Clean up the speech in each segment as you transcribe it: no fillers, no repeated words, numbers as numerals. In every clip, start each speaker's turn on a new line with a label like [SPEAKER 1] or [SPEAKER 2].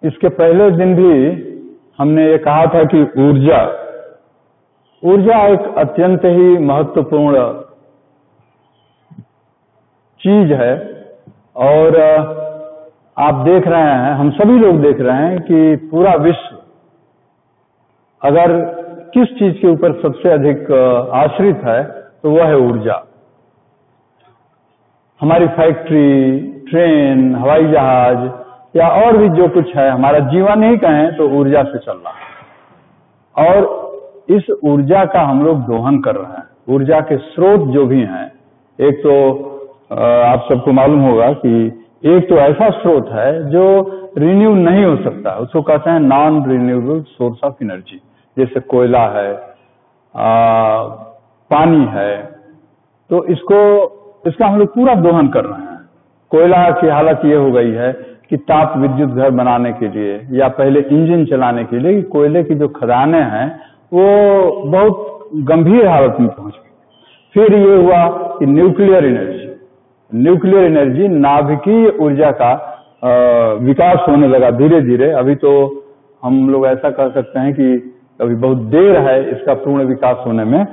[SPEAKER 1] इसके पहले दिन भी हमने ये कहा था कि ऊर्जा एक अत्यंत ही महत्वपूर्ण चीज है। और आप देख रहे हैं, हम सभी लोग देख रहे हैं कि पूरा विश्व अगर किस चीज के ऊपर सबसे अधिक आश्रित है तो वह है ऊर्जा। हमारी फैक्ट्री, ट्रेन, हवाई जहाज या और भी जो कुछ है, हमारा जीवन ही कहें तो ऊर्जा से चल रहा है। और इस ऊर्जा का हम लोग दोहन कर रहे हैं। ऊर्जा के स्रोत जो भी हैं, एक तो आप सबको मालूम होगा कि एक तो ऐसा स्रोत है जो रिन्यू नहीं हो सकता, उसको कहते हैं non renewable source of energy. जैसे कोयला है, पानी है, तो इसका हम लोग पूरा दोहन कर रहे हैं। कोयला की हालत ये हो गई है कि ताप विद्युत घर बनाने के लिए या पहले इंजन चलाने के लिए कोयले की जो खदानें हैं वो बहुत गंभीर हालत में पहुंच गई। फिर ये हुआ कि न्यूक्लियर एनर्जी नाभिकीय ऊर्जा का विकास होने लगा धीरे धीरे। अभी तो हम लोग ऐसा कह सकते हैं कि अभी बहुत देर है इसका पूर्ण विकास होने में।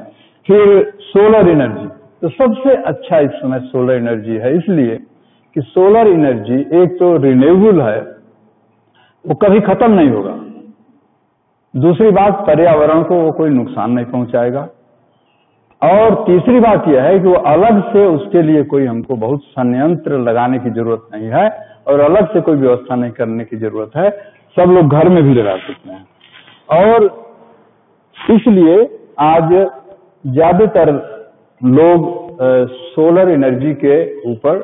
[SPEAKER 1] फिर सोलर एनर्जी, तो सबसे अच्छा इस समय सोलर एनर्जी है, इसलिए कि सोलर एनर्जी एक तो रिन्यूएबल है, वो कभी खत्म नहीं होगा। दूसरी बात, पर्यावरण को वो कोई नुकसान नहीं पहुंचाएगा। और तीसरी बात यह है कि वो अलग से उसके लिए कोई हमको बहुत संयंत्र लगाने की जरूरत नहीं है और अलग से कोई व्यवस्था नहीं करने की जरूरत है, सब लोग घर में भी लगा सकते हैं। और इसलिए आज ज्यादातर लोग सोलर एनर्जी के ऊपर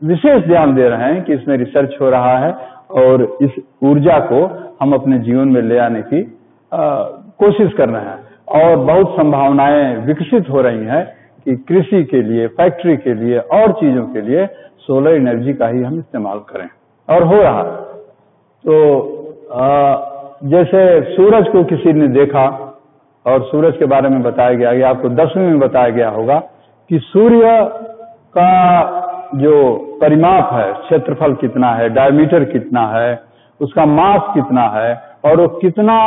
[SPEAKER 1] विशेष ध्यान दे रहे हैं कि इसमें रिसर्च हो रहा है और इस ऊर्जा को हम अपने जीवन में ले आने की कोशिश कर रहे हैं। और बहुत संभावनाएं विकसित हो रही हैं कि कृषि के लिए, फैक्ट्री के लिए और चीजों के लिए सोलर एनर्जी का ही हम इस्तेमाल करें, और हो रहा है। तो जैसे सूरज को किसी ने देखा और सूरज के बारे में बताया गया, या आपको 10वीं में बताया गया होगा कि सूर्य का जो परिमाप है, क्षेत्रफल कितना है, डायमीटर कितना है, उसका मास कितना है और वो कितना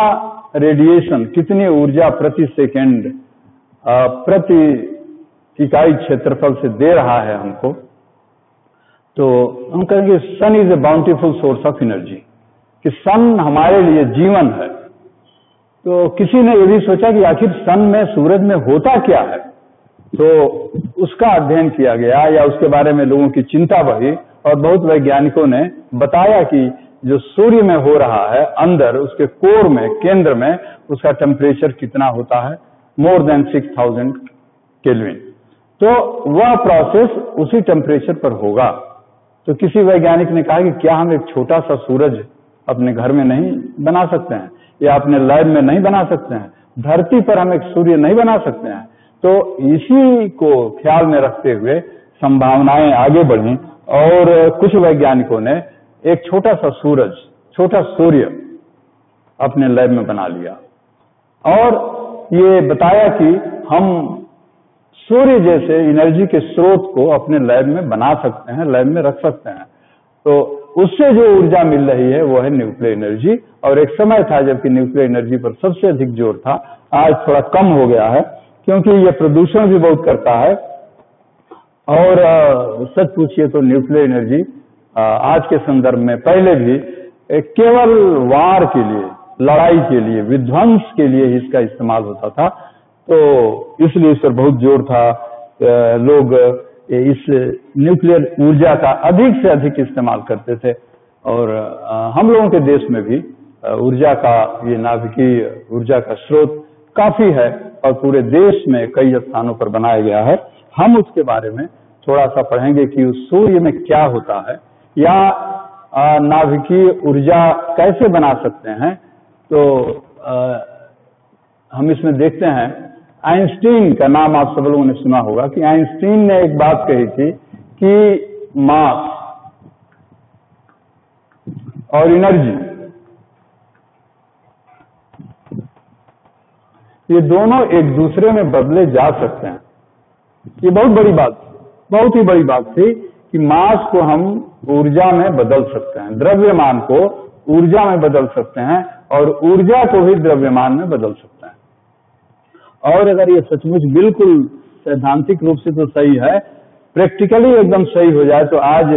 [SPEAKER 1] रेडिएशन, कितनी ऊर्जा प्रति सेकेंड प्रति इकाई क्षेत्रफल से दे रहा है हमको। तो हम कहेंगे sun is a bountiful source of energy, कि सन हमारे लिए जीवन है। तो किसी ने ये भी सोचा कि आखिर सन में, सूरज में होता क्या है, तो उसका अध्ययन किया गया या उसके बारे में लोगों की चिंता बढ़ी और बहुत वैज्ञानिकों ने बताया कि जो सूर्य में हो रहा है अंदर, उसके कोर में, केंद्र में, उसका टेम्परेचर कितना होता है, मोर देन 6000 केल्विन। तो वह प्रोसेस उसी टेम्परेचर पर होगा। तो किसी वैज्ञानिक ने कहा कि क्या हम एक छोटा सा सूरज अपने घर में नहीं बना सकते हैं या अपने लैब में नहीं बना सकते हैं, धरती पर हम एक सूर्य नहीं बना सकते हैं? तो इसी को ख्याल में रखते हुए संभावनाएं आगे बढ़ी और कुछ वैज्ञानिकों ने एक छोटा सा सूरज, छोटा सूर्य अपने लैब में बना लिया और ये बताया कि हम सूर्य जैसे एनर्जी के स्रोत को अपने लैब में बना सकते हैं, लैब में रख सकते हैं। तो उससे जो ऊर्जा मिल रही है वो है न्यूक्लियर एनर्जी। और एक समय था जबकि न्यूक्लियर एनर्जी पर सबसे अधिक जोर था, आज थोड़ा कम हो गया है क्योंकि ये प्रदूषण भी बहुत करता है। और सच पूछिए तो न्यूक्लियर एनर्जी आज के संदर्भ में, पहले भी केवल वार के लिए, लड़ाई के लिए, विध्वंस के लिए ही इसका इस्तेमाल होता था। तो इसलिए इस पर बहुत जोर था। लोग इस न्यूक्लियर ऊर्जा का अधिक से अधिक इस्तेमाल करते थे और हम लोगों के देश में भी ऊर्जा का, ये नाभिकीय ऊर्जा का स्रोत काफी है और पूरे देश में कई स्थानों पर बनाया गया है। हम उसके बारे में थोड़ा सा पढ़ेंगे कि उस सूर्य में क्या होता है या नाभिकीय ऊर्जा कैसे बना सकते हैं। तो हम इसमें देखते हैं, आइंस्टीन का नाम आप सब लोगों ने सुना होगा कि आइंस्टीन ने एक बात कही थी कि मास और एनर्जी, ये दोनों एक दूसरे में बदले जा सकते हैं। ये बहुत बड़ी बात, बहुत ही बड़ी बात थी कि मास को हम ऊर्जा में बदल सकते हैं, द्रव्यमान को ऊर्जा में बदल सकते हैं और ऊर्जा को भी द्रव्यमान में बदल सकते हैं। और अगर ये सचमुच बिल्कुल सैद्धांतिक रूप से तो सही है, प्रैक्टिकली एकदम सही हो जाए तो आज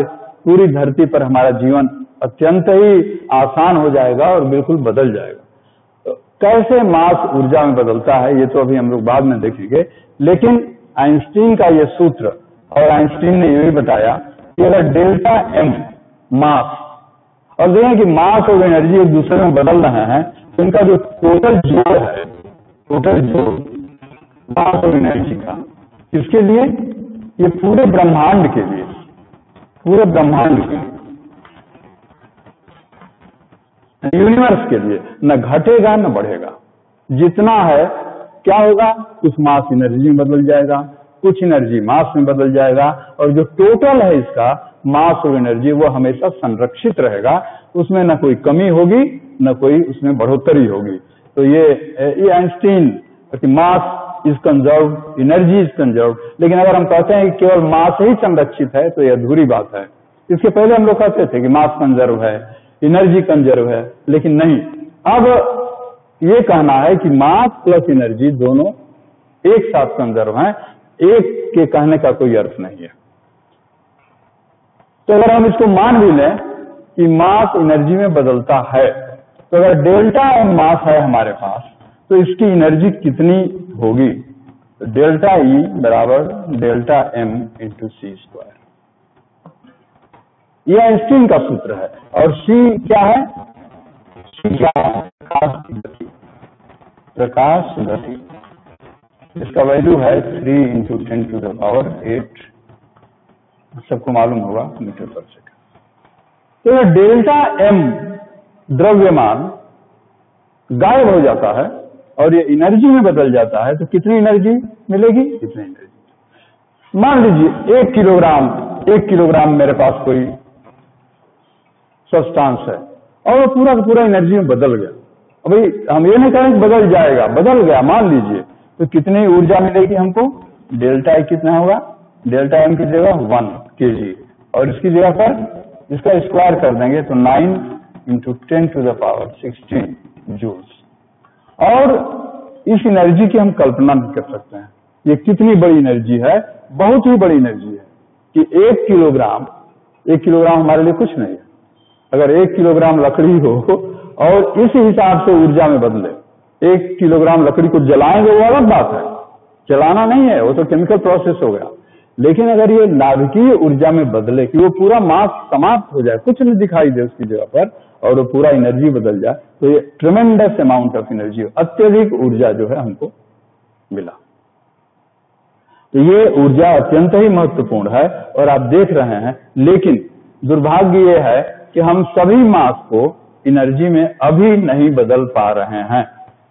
[SPEAKER 1] पूरी धरती पर हमारा जीवन अत्यंत ही आसान हो जाएगा और बिल्कुल बदल जाएगा। तो कैसे मास ऊर्जा में बदलता है ये तो अभी हम लोग बाद में देखेंगे, लेकिन आइंस्टीन का ये सूत्र, और आइंस्टीन ने ये भी बताया कि अगर डेल्टा एम मास, और देखें कि मास और एनर्जी एक दूसरे में बदल रहे हैं, तो इनका जो टोटल जोड़ है, टोटल जोड़ मास और एनर्जी का, किसके लिए? ये पूरे ब्रह्मांड के लिए, पूरे ब्रह्मांड के लिए, यूनिवर्स के लिए, न घटेगा न बढ़ेगा। जितना है क्या होगा, कुछ मास एनर्जी में बदल जाएगा, कुछ एनर्जी मास में बदल जाएगा, और जो टोटल है इसका मास और एनर्जी वो हमेशा संरक्षित रहेगा, उसमें न कोई कमी होगी न कोई उसमें बढ़ोतरी होगी। तो ये आइंस्टीन कि mass is conserve, energy is conserve, लेकिन अगर हम कहते हैं कि केवल मास ही संरक्षित है तो यह अधूरी बात है। इसके पहले हम लोग कहते थे कि मास कंजर्व है, एनर्जी कंजर्व है, लेकिन नहीं, अब ये कहना है कि मास प्लस एनर्जी दोनों एक साथ कंजर्व हैं, एक के कहने का कोई अर्थ नहीं है। तो अगर हम इसको मान भी लें कि मास एनर्जी में बदलता है, तो अगर डेल्टा एम मास है हमारे पास, तो इसकी एनर्जी कितनी होगी? तो डेल्टा ई बराबर डेल्टा एम इंटू सी स्क्वायर, यह आइंस्टीन का सूत्र है। और सी क्या है? सी क्या है? प्रकाश गति, इसका वैल्यू है 3 इंटू 10 टू द पावर 8, सबको मालूम होगा मीटर पर सेकंड। तो डेल्टा एम द्रव्यमान गायब हो जाता है और ये एनर्जी में बदल जाता है, तो कितनी एनर्जी मिलेगी? कितनी एनर्जी? मान लीजिए 1 किलोग्राम मेरे पास कोई सब्सटेंस है और वो पूरा का पूरा एनर्जी में बदल गया। अभी हम ये नहीं कहें कि बदल जाएगा, बदल गया मान लीजिए, तो कितनी ऊर्जा मिलेगी हमको? डेल्टा ई कितना होगा? डेल्टा एम की जगह 1 kg, और इसकी जगह पर इसका स्क्वायर कर देंगे तो 9 into 10 to the power 16 joules. और इस एनर्जी की हम कल्पना भी कर सकते हैं, ये कितनी बड़ी एनर्जी है, बहुत ही बड़ी एनर्जी है कि 1 किलोग्राम हमारे लिए कुछ नहीं है। अगर 1 किलोग्राम लकड़ी हो और इस हिसाब से ऊर्जा में बदले, 1 किलोग्राम लकड़ी को जलाएंगे वो अलग बात है, जलाना नहीं है, वो तो केमिकल प्रोसेस हो गया। लेकिन अगर ये नाभिकीय ऊर्जा में बदले कि वो पूरा मास समाप्त हो जाए, कुछ नहीं दिखाई दे उसकी जगह पर, और वो पूरा एनर्जी बदल जाए, तो ये ट्रेमेंडस अमाउंट ऑफ एनर्जी, अत्यधिक ऊर्जा जो है हमको मिला। तो ये ऊर्जा अत्यंत ही महत्वपूर्ण है और आप देख रहे हैं। लेकिन दुर्भाग्य ये है कि हम सभी मास को एनर्जी में अभी नहीं बदल पा रहे हैं,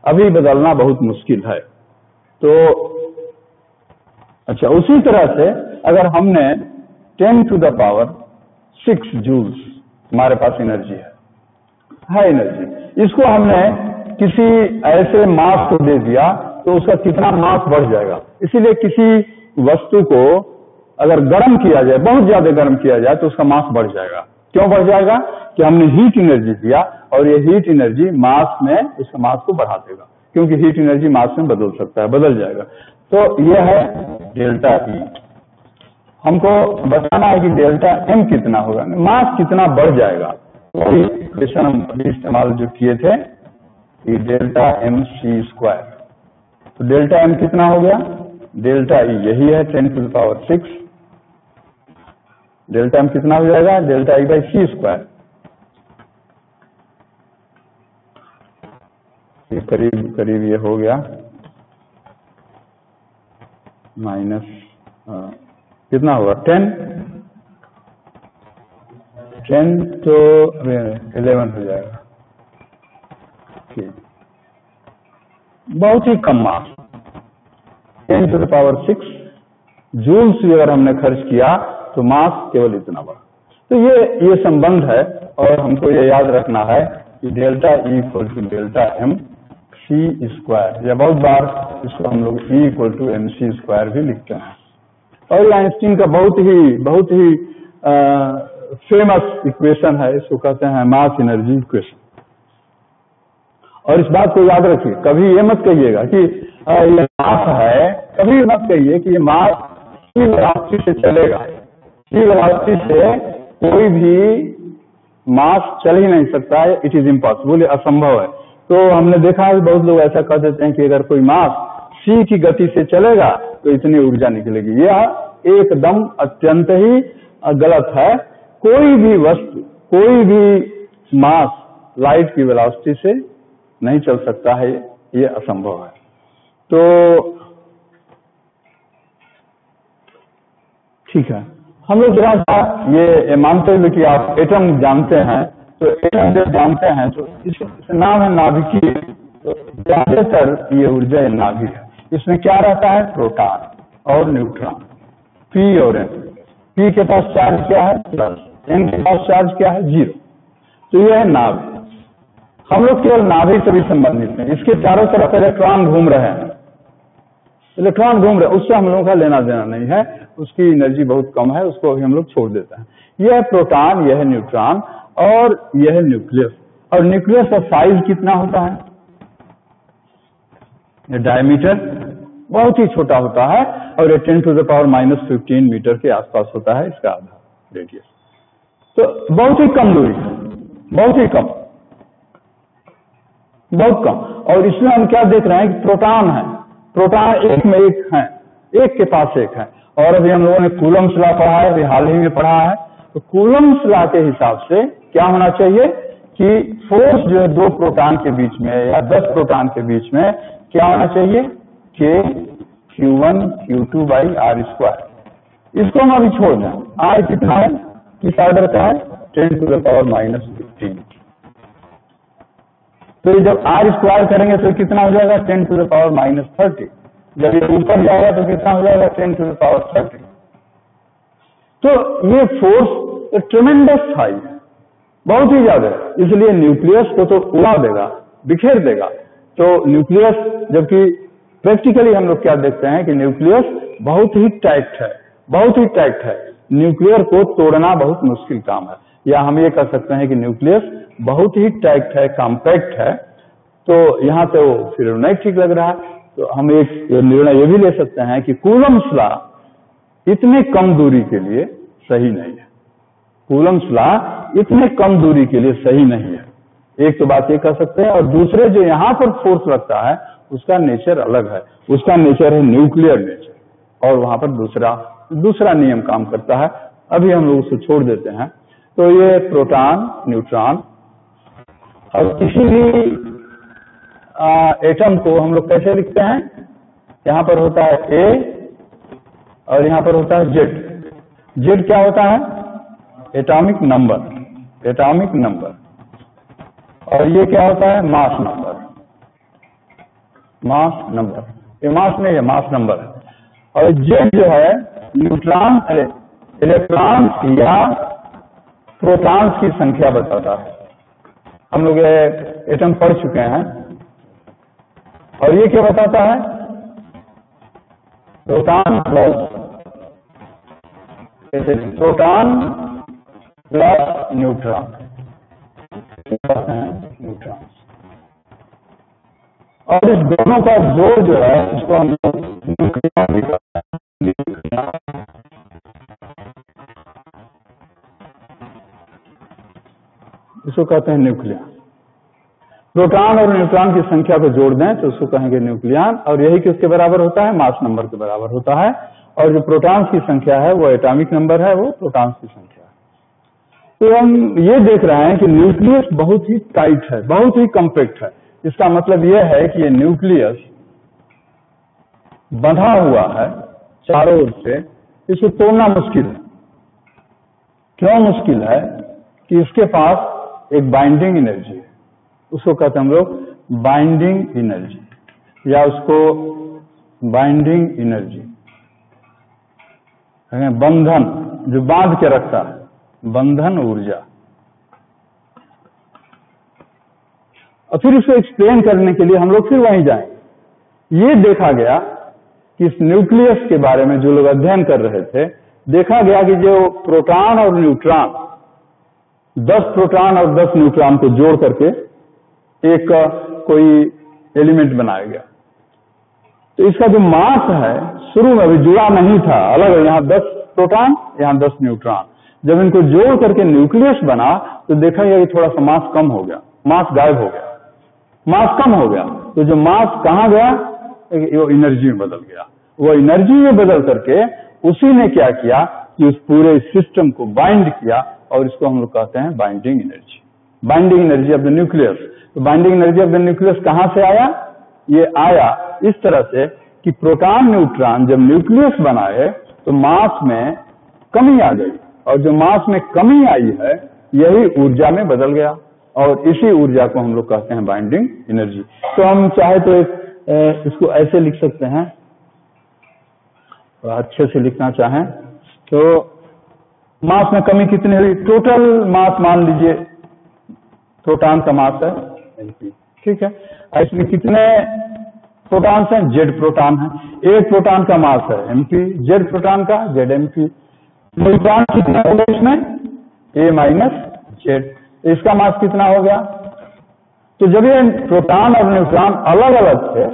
[SPEAKER 1] अभी बदलना बहुत मुश्किल है। तो अच्छा, उसी तरह से अगर हमने 10 टू द पावर 6 जूल्स हमारे पास एनर्जी है एनर्जी, इसको हमने किसी ऐसे मास को दे दिया तो उसका कितना मास बढ़ जाएगा। इसीलिए किसी वस्तु को अगर गर्म किया जाए, बहुत ज्यादा गर्म किया जाए, तो उसका मास बढ़ जाएगा। क्यों बढ़ जाएगा? कि हमने हीट एनर्जी दिया और ये हीट एनर्जी मास में उसका मास को बढ़ा देगा, क्योंकि हीट एनर्जी मास में बदल सकता है, बदल जाएगा। तो यह है डेल्टा ई। हमको बताना है कि डेल्टा एम कितना होगा, मास कितना बढ़ जाएगा। तो इक्वेशन हम अभी इस्तेमाल जो किए थे कि डेल्टा एम सी स्क्वायर, तो डेल्टा एम कितना हो गया? डेल्टा ई यही है 10 to the power 6, delta M कितना हो जाएगा? Delta E by C square, ये करीब करीब ये हो गया माइनस कितना होगा? 10 तो 11 हो जाएगा। बहुत ही कम मास, 10 टू द पावर 6 जूल्स अगर हमने खर्च किया तो मास केवल इतना बढ़ा। तो ये संबंध है और हमको ये याद रखना है कि delta E equal to delta M C square, या बहुत बार इसको हम लोग E equal to M C square भी लिखते हैं। और आइंस्टीन का बहुत ही फेमस इक्वेशन है, इसको कहते हैं मास एनर्जी इक्वेशन। और इस बात को याद रखिए, कभी ये मत कहिएगा कि ये मास है, कभी मत कहिए कि ये मास की वेलोसिटी से चलेगा। की वेलोसिटी से कोई भी मास चल ही नहीं सकता है, इट इज इम्पॉसिबल, असंभव है। तो हमने देखा है बहुत लोग ऐसा कह देते हैं कि अगर कोई मास c की गति से चलेगा तो इतनी ऊर्जा निकलेगी। यह एकदम अत्यंत ही गलत है। कोई भी वस्तु, कोई भी मास लाइट की वेलोसिटी से नहीं चल सकता है, ये असंभव है। तो ठीक है, हम लोग जरा ये मानते हुए कि आप एटम जानते हैं, तो एटम जब जानते हैं तो इसका नाम है नाभिकीय। तो ज्यादातर ये ऊर्जा नाभिक है। इसमें क्या रहता है? प्रोटॉन और न्यूट्रॉन, पी और एन। पी के पास चार्ज क्या है? प्लस। एन के पास चार्ज क्या है? 0। तो यह है नाभिक। हम लोग केवल नाभिक से भी संबंधित हैं। इसके चारों तरफ इलेक्ट्रॉन घूम रहे हैं, इलेक्ट्रॉन घूम रहे हैं, उससे हम लोगों का लेना देना नहीं है, उसकी एनर्जी बहुत कम है, उसको भी हम लोग छोड़ देते हैं। यह है प्रोटॉन, यह है न्यूट्रॉन और यह है न्यूक्लियस। और न्यूक्लियस का साइज कितना होता है? डायमीटर बहुत ही छोटा होता है और ये 10⁻⁻15 मीटर के आसपास होता है इसका आधा रेडियस। तो बहुत ही कम दूरी, बहुत ही कम, बहुत कम। और इसमें हम क्या देख रहे हैं कि प्रोटॉन है, प्रोटॉन एक में एक है, एक के पास एक है। और अभी हम लोगों ने कूलम्स लॉ पढ़ा है, अभी हाल ही में पढ़ा है। तो कूलम्स लॉ के हिसाब से क्या होना चाहिए कि फोर्स जो है 2 प्रोटॉन के बीच में या 10 प्रोटॉन के बीच में क्या होना चाहिए? K Q1 Q2/r²। इसको हम अभी छोड़ दें। R कितना है? किस ऑर्डर का है? 10⁻⁻15। तो जब r² करेंगे तो कितना हो जाएगा? 10⁻⁻30। जब ये ऊपर जाएगा तो कितना हो जाएगा? 10⁻30। तो ये फोर्स ट्रेमेंडस हाई है, बहुत ही ज्यादा। इसलिए न्यूक्लियस को तो उड़ा देगा, बिखेर देगा। तो न्यूक्लियस, जबकि प्रैक्टिकली हम लोग क्या देखते हैं कि न्यूक्लियस बहुत ही टाइट है, बहुत ही टाइट है। न्यूक्लियर को तोड़ना बहुत मुश्किल काम है, या हम ये कह सकते हैं कि न्यूक्लियस बहुत ही टाइट है, कॉम्पैक्ट है। तो यहाँ से वो फिर नहीं ठीक लग रहा है। तो हम एक निर्णय ये भी ले सकते हैं कि कूलम्स लॉ इतने कम दूरी के लिए सही नहीं है। कूलम्स लॉ इतने कम दूरी के लिए सही नहीं है, एक तो बात ये कह सकते हैं। और दूसरे जो यहाँ पर फोर्स लगता है उसका नेचर अलग है, उसका नेचर है न्यूक्लियर नेचर, और वहां पर दूसरा नियम काम करता है। अभी हम लोग उसको छोड़ देते हैं। तो ये प्रोटॉन, न्यूट्रॉन, और किसी भी एटम को हम लोग कैसे लिखते हैं? यहाँ पर होता है A और यहाँ पर होता है Z। Z क्या होता है? Atomic number, atomic number. और ये क्या होता है? Mass number, mass number. ये मास नहीं है, मास नंबर है। और Z जो है न्यूट्रॉन, इलेक्ट्रॉन या प्रोटॉन्स की संख्या बताता है। हम लोग ये एटम पढ़ चुके हैं। और ये क्या बताता है? Proton plus, proton plus neutron, neutron. और इस दोनों का जोड़ जो है इसको हम इसको कहते हैं न्यूक्लियन। प्रोटॉन और न्यूट्रॉन की संख्या को जोड़ दें तो उसको कहेंगे न्यूक्लियन। और यही किसके बराबर होता है? मास नंबर के बराबर होता है। और जो प्रोटॉन्स की संख्या है वो एटॉमिक नंबर है, वो प्रोटॉन्स की संख्या है। तो हम ये देख रहे हैं कि न्यूक्लियस बहुत ही टाइट है, बहुत ही कॉम्पैक्ट है। इसका मतलब यह है कि ये न्यूक्लियस बंधा हुआ है चारों ओर से, इसको तोड़ना मुश्किल है। क्यों मुश्किल है? कि इसके पास एक बाइंडिंग एनर्जी है, उसको कहते हैं हम लोग बाइंडिंग एनर्जी, या उसको बाइंडिंग एनर्जी, बंधन, जो बांध के रखता है, बंधन ऊर्जा। और फिर इसको एक्सप्लेन करने के लिए हम लोग फिर वहीं जाएंगे। ये देखा गया कि इस न्यूक्लियस के बारे में जो लोग अध्ययन कर रहे थे, देखा गया कि जो प्रोटॉन और न्यूट्रॉन 10 प्रोटॉन और 10 न्यूट्रॉन को जोड़ करके एक कोई एलिमेंट बनाया गया। तो इसका जो मास है शुरू में अभी जुड़ा नहीं था, अलग है, यहाँ 10 प्रोटॉन, यहाँ 10 न्यूट्रॉन। जब इनको जोड़ करके न्यूक्लियस बना तो देखा गया कि थोड़ा सा मास कम हो गया, मास गायब हो गया, मास कम हो गया। तो जो मास कहाँ गया, वो एनर्जी में बदल गया। वो एनर्जी में बदल करके उसी ने क्या किया कि उस पूरे सिस्टम को बाइंड किया, और इसको हम लोग कहते हैं binding energy, binding energy of the nucleus. तो binding energy of the nucleus कहाँ से आया? ये आया इस तरह से कि प्रोटॉन न्यूट्रॉन जब न्यूक्लियस बनाए तो मास में कमी आ गई, और जो मास में कमी आई है यही ऊर्जा में बदल गया, और इसी ऊर्जा को हम लोग कहते हैं बाइंडिंग एनर्जी। तो हम चाहे तो इसको ऐसे लिख सकते हैं, अच्छे से लिखना चाहें तो मास में कमी कितनी हुई? टोटल मास मान लीजिए प्रोटॉन का मास है mp, ठीक है। इसमें कितने प्रोटॉन्स हैं? z प्रोटॉन है। एक प्रोटॉन का मास है mp, z प्रोटॉन का zmp। न्यूट्रॉन कितना हो गया इसमें? a minus z। इसका मास कितना हो गया? तो जब ये प्रोटॉन और न्यूट्रॉन अलग अलग थे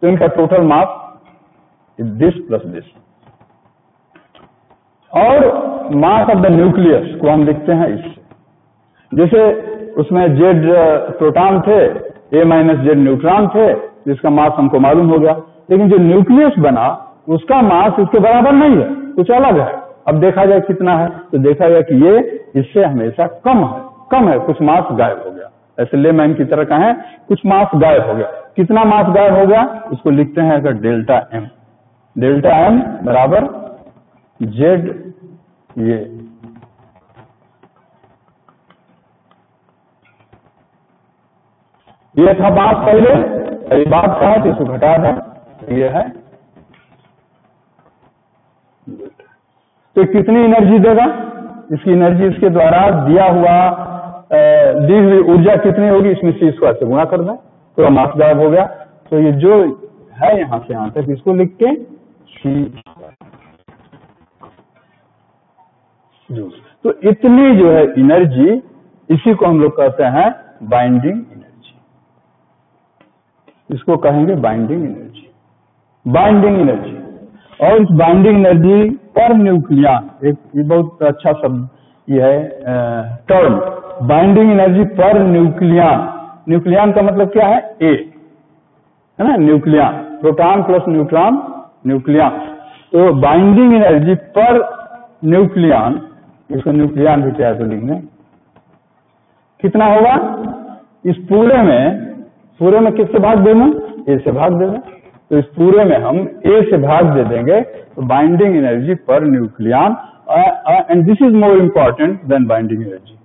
[SPEAKER 1] तो इनका total mass this plus this. और मास ऑफ द न्यूक्लियस को हम लिखते हैं इससे, जैसे उसमें जेड प्रोटॉन थे, ए माइनस जेड न्यूट्रॉन थे, जिसका मास हमको मालूम हो गया। लेकिन जो न्यूक्लियस बना उसका मास इसके बराबर नहीं है, कुछ अलग है। अब देखा जाए कितना है, तो देखा गया कि ये इससे हमेशा कम है, कुछ मास गायब हो गया। ऐसे लेमैन की तरह कहें, कुछ मास गायब हो गया। कितना मास गायब हो गया? उसको लिखते हैं अगर डेल्टा एम। डेल्टा एम बराबर जेड, ये था बात पहले, ये बात का है तो इसको घटा दें, ये है। तो कितनी एनर्जी देगा? इसकी एनर्जी इसके द्वारा दिया हुआ दी हुई ऊर्जा कितनी होगी, इसमें c² से गुणा कर दें, तो मास गायब हो गया। तो ये जो है यहां से यहां तक इसको लिख के c²। तो इतनी जो है एनर्जी, इसी को हम लोग कहते हैं बाइंडिंग एनर्जी। इसको कहेंगे बाइंडिंग एनर्जी, बाइंडिंग एनर्जी। और इस बाइंडिंग एनर्जी पर न्यूक्लियन, एक बहुत अच्छा शब्द ये है term, binding energy per nucleon. Nucleon का मतलब क्या है? ए, है ना, nucleon, proton plus neutron, nucleon. तो बाइंडिंग एनर्जी पर न्यूक्लियन, इसको न्यूक्लियन भी चाहे तो लिखने, कितना होगा? इस पूरे में किससे भाग देना? ए से भाग देना। तो इस पूरे में हम ए से भाग दे देंगे, तो binding energy per nucleon, and this is more important then binding energy.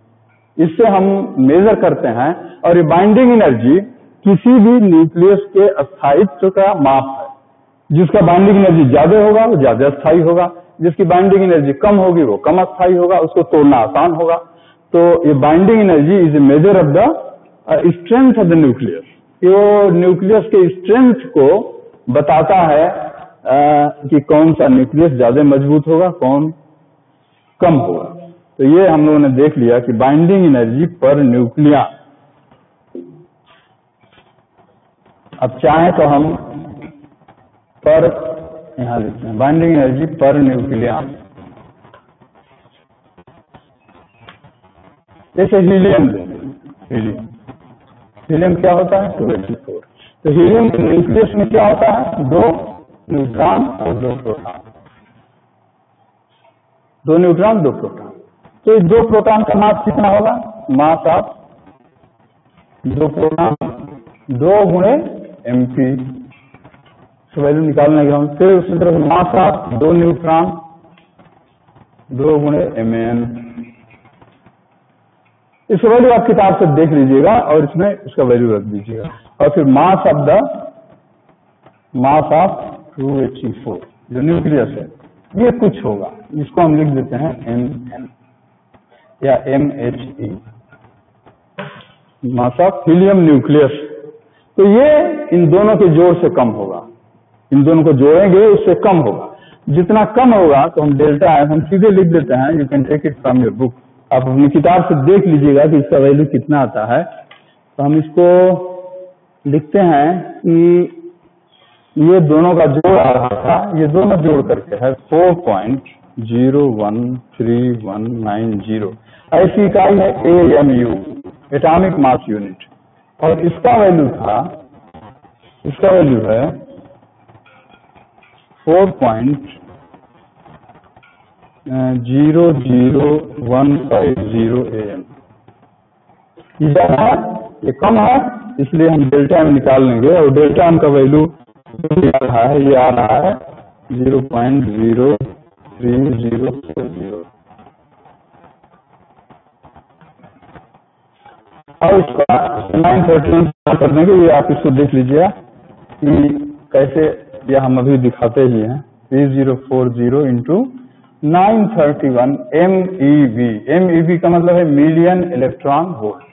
[SPEAKER 1] इससे हम मेजर करते हैं, और ये बाइंडिंग एनर्जी किसी भी न्यूक्लियस के स्थायित्व का माप है। जिसका बाइंडिंग एनर्जी ज्यादा होगा वो ज्यादा स्थायी होगा, जिसकी बाइंडिंग एनर्जी कम होगी वो कम स्थायी होगा, उसको तोड़ना आसान होगा। तो ये binding energy is a measure of the strength of the nucleus. ये न्यूक्लियस के स्ट्रेंथ को बताता है कि कौन सा न्यूक्लियस ज्यादा मजबूत होगा, कौन कम होगा। तो ये हम लोगों ने देख लिया कि बाइंडिंग एनर्जी पर न्यूक्लियन। अब चाहे तो हम पर यहां लिखते हैं बाइंडिंग एनर्जी पर न्यूक्लियन। जैसे हीलियम, हीलियम क्या होता है? 284। तो हीलियम के न्यूक्लियस में क्या होता है? 2 न्यूट्रॉन और 2 प्रोटॉन, 2 न्यूट्रॉन 2 प्रोटॉन। तो इस 2 प्रोटॉन का मास कितना होगा? मास ऑफ 2 प्रोटॉन 2 गुणे mp। वैल्यू निकालने के हम फिर उसी तरह मास ऑफ 2 न्यूट्रॉन 2 गुणे mn। इसका वैल्यू आप किताब से देख लीजिएगा और इसमें उसका वैल्यू रख दीजिएगा। और फिर मास ऑफ 284 जो न्यूक्लियस है, ये कुछ होगा, इसको हम लिख देते हैं mn या mhe, mass of helium nucleus. तो ये इन दोनों के जोड़ से कम होगा, इन दोनों को जोड़ेंगे उससे कम होगा। जितना कम होगा तो हम डेल्टा हम सीधे लिख देते हैं, you can take it from your book, आप अपनी किताब से देख लीजिएगा कि इसका वैल्यू कितना आता है। तो हम इसको लिखते हैं कि ये दोनों का जोड़ आ रहा था, ये दोनों जोड़ करके है 4.013190। ऐसी इकाई है AMU, एटॉमिक मास यूनिट, और इसका वैल्यू था, इसका वैल्यू है 4.00150 AM। ये ज्यादा है, ये कम है, इसलिए हम डेल्टा एम निकाल लेंगे, और डेल्टा एम का वैल्यू ये आ रहा है 0.03040। और इसका 931 कर देंगे। ये आप इसको देख लीजिएगा कि कैसे, यह हम अभी दिखाते ही हैं। 3040 इंटू 931 MeV। MeV का मतलब है मिलियन इलेक्ट्रॉन वोल्ट।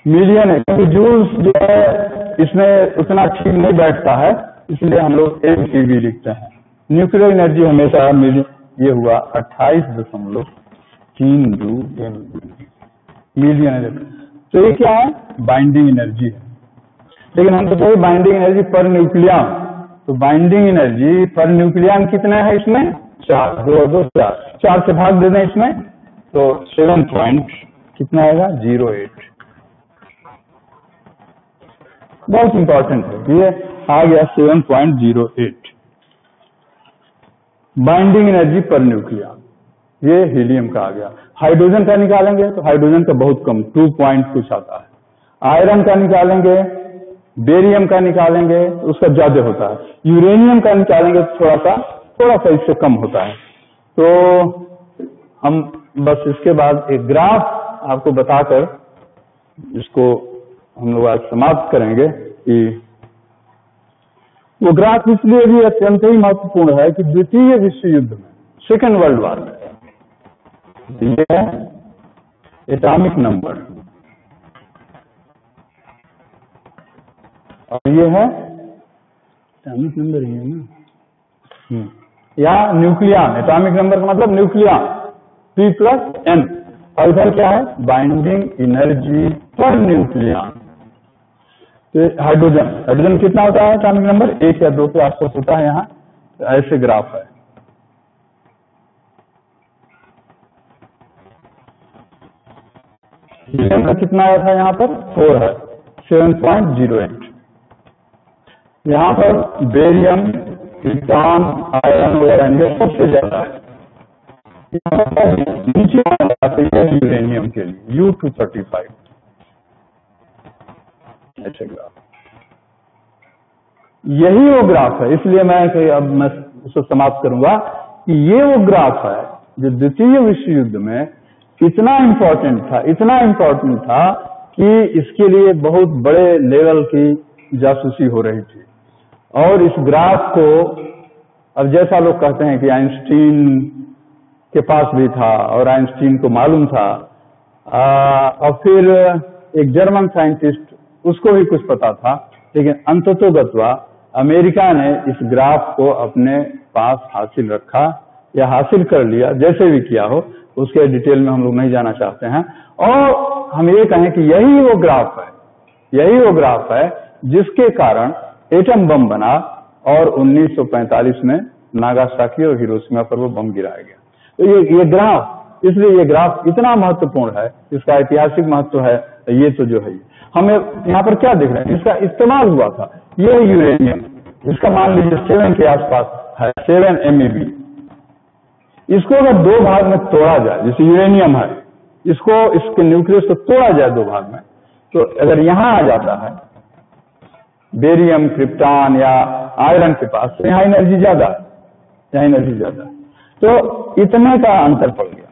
[SPEAKER 1] मिलियन है क्योंकि जूल्स जो है इसमें उतना ठीक नहीं बैठता है, इसलिए हम लोग MeV लिखते हैं। न्यूक्लियर एनर्जी हमेशा मिलियन, ये हुआ 28.32 मिलियन इलेक्ट्रॉन। तो ये क्या है? बाइंडिंग एनर्जी है। लेकिन हम तो कहें बाइंडिंग एनर्जी पर न्यूक्लियन, तो बाइंडिंग एनर्जी पर न्यूक्लियन कितना है इसमें? 4, 2 2 4 से भाग दे दें इसमें, तो 7 पॉइंट कितना आएगा? 08। बहुत इंपॉर्टेंट है, ये आ गया 7.08 बाइंडिंग एनर्जी पर न्यूक्लियन। ये हीलियम का आ गया। हाइड्रोजन का निकालेंगे तो हाइड्रोजन का बहुत कम 2 पॉइंट कुछ आता है। आयरन का निकालेंगे, बेरियम का निकालेंगे, उसका ज्यादा होता है। यूरेनियम का निकालेंगे तो थोड़ा सा इससे कम होता है। तो हम बस इसके बाद एक ग्राफ आपको बताकर इसको हम लोग आज समाप्त करेंगे कि वो ग्राफ इसलिए भी अत्यंत ही महत्वपूर्ण है कि द्वितीय विश्व युद्ध में, सेकेंड वर्ल्ड वॉर में, ये है एटॉमिक नंबर और ये है एटॉमिक नंबर, ही है ना, या न्यूक्लियन। एटॉमिक नंबर का मतलब न्यूक्लियन, P+N। और इधर क्या है? Binding energy per nucleon. तो हाइड्रोजन कितना होता है? एटॉमिक नंबर 1 या 2 के आसपास होता है। यहाँ तो ऐसे ग्राफ है। हीलियम का कितना आया था? यहाँ पर 4 है, 7.08। यहाँ पर बेरियम, क्रिप्टॉन, आयरन वगैरह सबसे ज्यादा है। नीचे यूरेनियम के लिए U-235 ऐसे ग्राफ। यही वो ग्राफ है, इसलिए अब मैं उसको समाप्त करूंगा कि ये वो ग्राफ है जो द्वितीय विश्व युद्ध में इतना इम्पोर्टेंट था कि इसके लिए बहुत बड़े लेवल की जासूसी हो रही थी। और इस ग्राफ को अब जैसा लोग कहते हैं कि आइंस्टीन के पास भी था और आइंस्टीन को मालूम था, और फिर एक जर्मन साइंटिस्ट, उसको भी कुछ पता था, लेकिन अंततोगत्वा अमेरिका ने इस ग्राफ को अपने पास हासिल रखा या हासिल कर लिया, जैसे भी किया हो, उसके डिटेल में हम लोग नहीं जाना चाहते हैं। और हम ये कहें कि यही वो ग्राफ है जिसके कारण एटम बम बना और 1945 में नागासाकी और हिरोशिमा पर वो बम गिराया गया। तो ये ग्राफ, इसलिए ये ग्राफ इतना महत्वपूर्ण है, इसका ऐतिहासिक महत्व है। ये तो जो है, हमें यहाँ पर क्या देख रहे हैं, इसका इस्तेमाल हुआ था। ये यूरेनियम, इसका मान लीजिए 7 के आसपास है, 7 MeV। इसको अगर 2 भाग में तोड़ा जाए, जैसे यूरेनियम है, इसके न्यूक्लियस को तोड़ा जाए 2 भाग में, तो अगर यहाँ आ जाता है बेरियम, क्रिप्टॉन या आयरन के पास, तो यहाँ एनर्जी ज्यादा है, तो इतने का अंतर पड़ गया,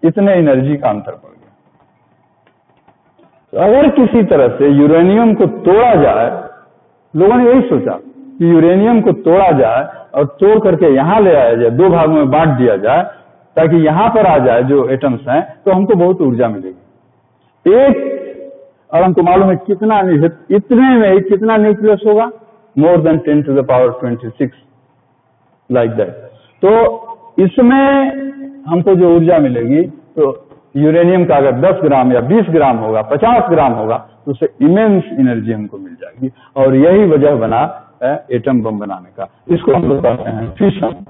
[SPEAKER 1] इतने एनर्जी का अंतर पड़ गया। तो अगर किसी तरह से यूरेनियम को तोड़ा जाए, लोगों ने यही सोचा कि यूरेनियम को तोड़ा जाए और तोड़ करके यहाँ ले आया जाए, 2 भागों में बांट दिया जाए, ताकि यहाँ पर आ जाए जो एटम्स हैं, तो हमको बहुत ऊर्जा मिलेगी। और हमको मालूम है इतने में कितना न्यूक्लियस होगा, more than 10 to the power 26 like that. तो इसमें हमको जो ऊर्जा मिलेगी, तो यूरेनियम का अगर 10 ग्राम या 20 ग्राम होगा, 50 ग्राम होगा, तो उससे इमेंस एनर्जी हमको मिल जाएगी। और यही वजह बना एटम बम बनाने का। इसको हम लोग कहते हैं फिशन,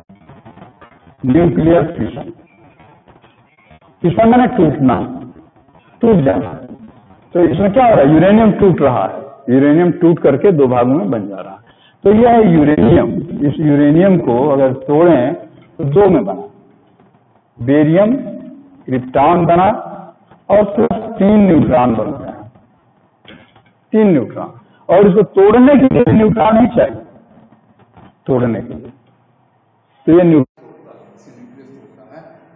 [SPEAKER 1] न्यूक्लियर फिशन। फिशन मैंने टूटना, टूट जाना। तो इसमें क्या हो रहा है, यूरेनियम टूट रहा है, यूरेनियम टूट करके 2 भागों में बन जा रहा है। तो यह है यूरेनियम। इस यूरेनियम को अगर तोड़ें तो 2 में बना, बेरियम, क्रिप्टॉन बना और प्लस 3 न्यूट्रॉन बन गए, 3 न्यूट्रॉन। और इसको तोड़ने के लिए न्यूट्रॉन ही चाहिए, तोड़ने के लिए। तो ये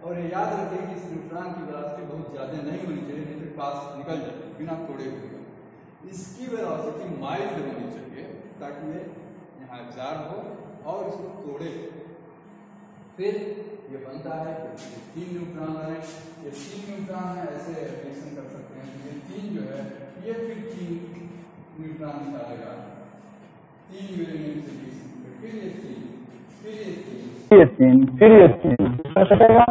[SPEAKER 2] और ये याद रखिए कि इस न्यूट्रॉन की वेलोसिटी बहुत ज्यादा नहीं होनी चाहिए, नहीं तो पास निकल जाए बिना तोड़े हुए। इसकी वेलोसिटी माइल्ड होनी चाहिए ताकि ये यहाँ एब्जॉर्ब हो और इसको तोड़े। फिर ये बनता है, 3 न्यूट्रॉन है, ये 3 न्यूट्रॉन है, ऐसे रिएक्शन कर सकते हैं। ये 3 जो है ये फिर 3 न्यूट्रॉन निकालेगा, 3 यूरेनियम से रिएक्शन, फिर ये 3, फिर ये 3,
[SPEAKER 1] फिर ये 3 कर सकेगा।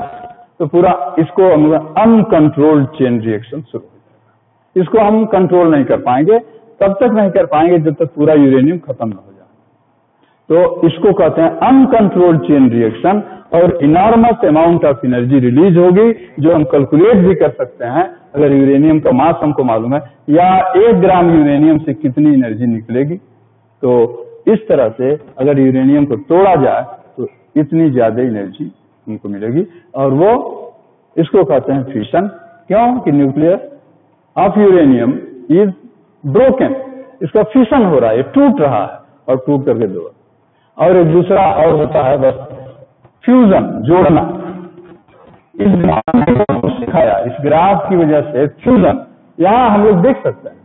[SPEAKER 1] तो पूरा इसको हम अनकंट्रोल्ड चेन रिएक्शन शुरू हो जाएगा। इसको हम कंट्रोल नहीं कर पाएंगे, तब तक नहीं कर पाएंगे जब तक पूरा यूरेनियम खत्म न हो जाए। तो इसको कहते हैं अनकंट्रोल्ड चेन रिएक्शन। और enormous amount of energy release होगी, जो हम कैलकुलेट भी कर सकते हैं। अगर यूरेनियम का मास हमको मालूम है, या 1 ग्राम यूरेनियम से कितनी एनर्जी निकलेगी, तो इस तरह से अगर यूरेनियम को तोड़ा जाए तो इतनी ज्यादा एनर्जी उनको मिलेगी। और वो इसको कहते हैं फिशन। क्यों कि nucleus of uranium is broken, इसका फिशन हो रहा है, ये टूट रहा है और टूट करके 2। और एक दूसरा और होता है बस फ्यूजन, जोड़ना। इस ग्राफ ने सिखाया, इस ग्राफ की वजह से फ्यूजन। यहां हम लोग देख सकते हैं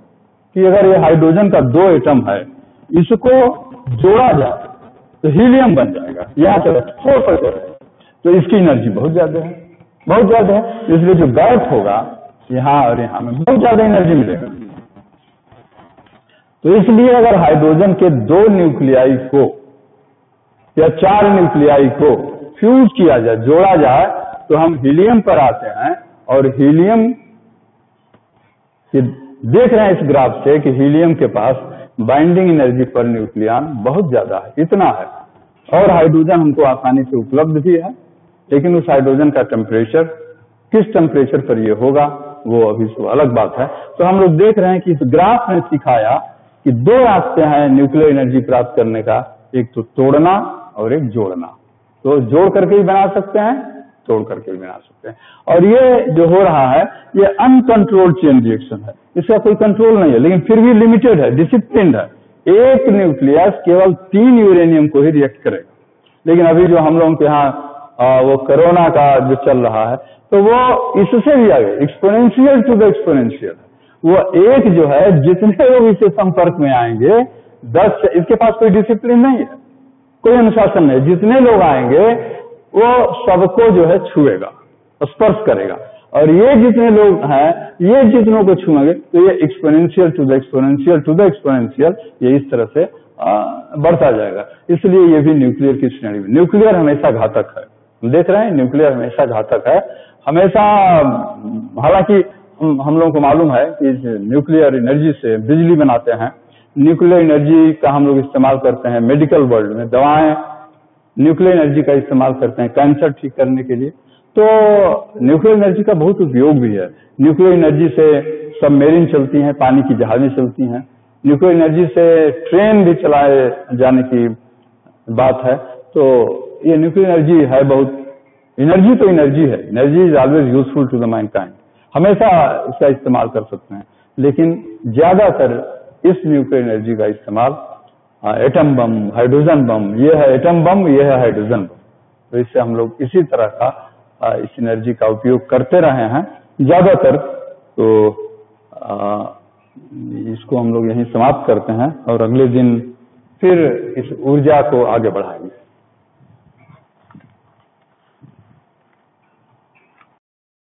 [SPEAKER 1] कि अगर ये हाइड्रोजन का 2 एटम है, इसको जोड़ा जाए तो हीलियम बन जाएगा। यहाँ से 4%, तो इसकी एनर्जी बहुत ज्यादा है, बहुत ज्यादा है। इसलिए जो गैप होगा यहाँ और यहाँ में बहुत ज्यादा एनर्जी मिलेगा। तो इसलिए अगर हाइड्रोजन के 2 न्यूक्लियाई को या 4 न्यूक्लियाई को फ्यूज किया जाए, जोड़ा जाए, तो हम हीलियम पर आते हैं। और हीलियम देख रहे हैं इस ग्राफ से कि हीलियम के पास बाइंडिंग एनर्जी पर न्यूक्लियन बहुत ज्यादा है, इतना है। और हाइड्रोजन हमको आसानी से उपलब्ध भी है, लेकिन उस हाइड्रोजन का टेम्परेचर किस टेम्परेचर पर ये होगा वो अभी तो अलग बात है। तो हम लोग देख रहे हैं कि इस ग्राफ ने सिखाया कि 2 रास्ते हैं न्यूक्लियर एनर्जी प्राप्त करने का, एक तो तोड़ना और एक जोड़ना। तो जोड़ करके भी बना सकते हैं, तोड़ करके भी बना सकते हैं। और ये जो हो रहा है ये अनकंट्रोल्ड चेन रिएक्शन है, इसका कोई कंट्रोल नहीं है, लेकिन फिर भी लिमिटेड है, डिसिप्लिन्ड है। एक न्यूक्लियस केवल 3 यूरेनियम को ही रिएक्ट करेगा। लेकिन अभी जो हम लोगों के यहाँ वो कोरोना का जो चल रहा है, तो वो इससे भी आगे एक्सपोनेंशियल टू द एक्सपोनेंशियल। वो एक जो है, जितने लोग इससे संपर्क में आएंगे, 10 से, इसके पास कोई डिसिप्लिन नहीं है, कोई अनुशासन नहीं। जितने लोग आएंगे वो सबको जो है छुएगा, स्पर्श करेगा। और ये जितने लोग हैं, ये जितनों को छुएंगे, तो ये exponential to the exponential to the exponential, ये इस तरह से बढ़ता जाएगा। इसलिए ये भी न्यूक्लियर की श्रेणी में। न्यूक्लियर हमेशा घातक है, हम देख रहे हैं न्यूक्लियर हमेशा घातक है, हमेशा। हालांकि हम लोगों को मालूम है कि न्यूक्लियर एनर्जी से बिजली बनाते हैं, न्यूक्लियर एनर्जी का हम लोग इस्तेमाल करते हैं मेडिकल वर्ल्ड में, दवाएं न्यूक्लियर एनर्जी का इस्तेमाल करते हैं कैंसर ठीक करने के लिए। तो न्यूक्लियर एनर्जी का बहुत उपयोग भी है। न्यूक्लियर एनर्जी से सबमरीन चलती हैं, पानी की जहाजें चलती हैं। न्यूक्लियर एनर्जी से ट्रेन भी चलाए जाने की बात है। तो ये न्यूक्लियर एनर्जी है बहुत, एनर्जी तो एनर्जी है, energy is always useful to the mankind, हमेशा इसका इस्तेमाल कर सकते हैं। लेकिन ज्यादातर इस न्यूक्लियर एनर्जी का इस्तेमाल एटम बम, हाइड्रोजन बम, ये है एटम बम, ये है हाइड्रोजन बम। तो इससे हम लोग इसी तरह का इस एनर्जी का उपयोग करते रहे हैं ज्यादातर। तो इसको हम लोग यहीं समाप्त करते हैं और अगले दिन फिर इस ऊर्जा को आगे बढ़ाएंगे।